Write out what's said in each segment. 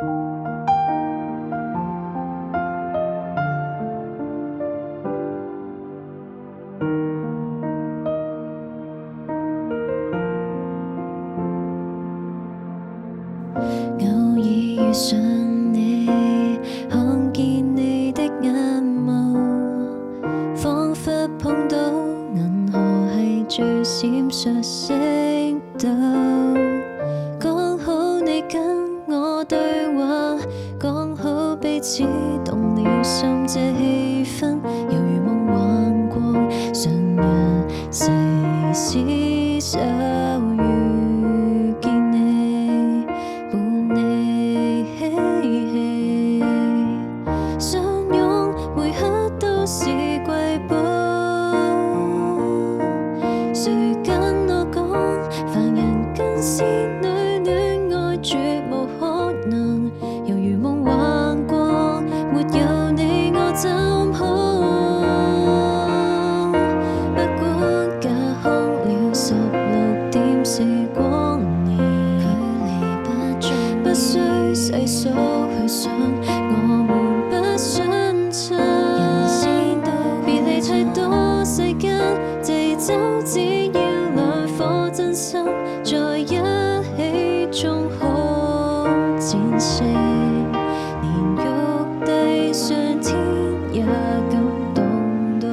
偶爾遇上你，看見你的眼眸，彷彿碰到銀河系最閃爍星斗。講好你跟我對話，講好彼此動了心，這氣氛猶如夢幻過，上日細廝守遇見你，伴你相擁每刻都是瑰寶。誰跟我講凡人跟仙女戀愛絕無可能，猶如夢幻過，沒有你我怎好？不管隔空了16點4光年，距離不盡，不需細數去想，我們不相襯。人先到別離太多，世間地走只要兩顆真心在一起，終可戰勝。連玉帝上天也感動到。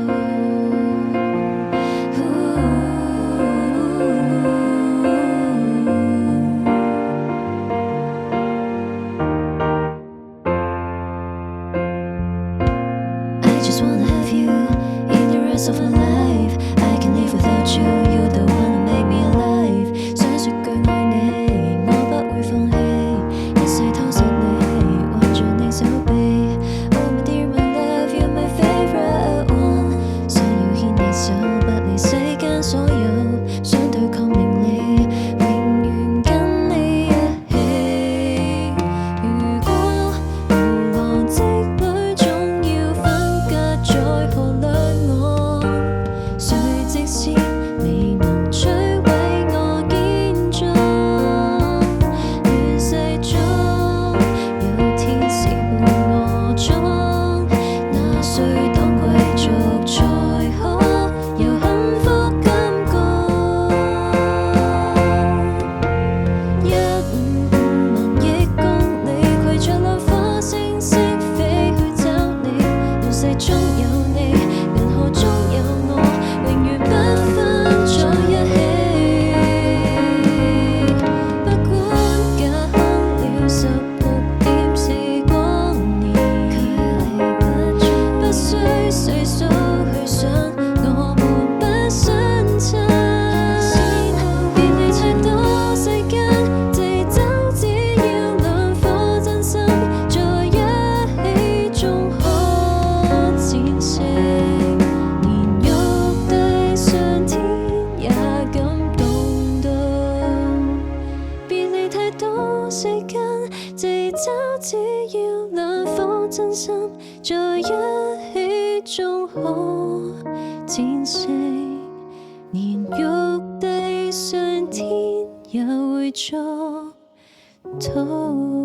I just wanna have you in the rest of my life. I can't live without you. You're the one who make me alive. 想說句愛你，我不會放棄，一世偷實你，挽住你手臂。Oh my dear my love, you're my favorite one。想要牽你手，不理世間所有，想對抗名利，永遠跟你一起。如果無浪跡裏總要分隔，在何兩岸？誰直線未能摧毀我堅壯？亂世中有天使伴我闖，那誰當貴族才可有幸福感覺？155萬億公里，攜着兩顆星星飛去找你，亂世中有你，銀河中有我，永遠不分在一起。不管隔空了16點4光年，距離不盡，不需細數去想，我們不相襯。別離太多，世間地走只要兩顆真心在一起，終可戰勝。連玉帝上天也感動到。別離太多，世間地走只要兩顆真心在一起，終可戰勝。連玉帝上天也會作禱。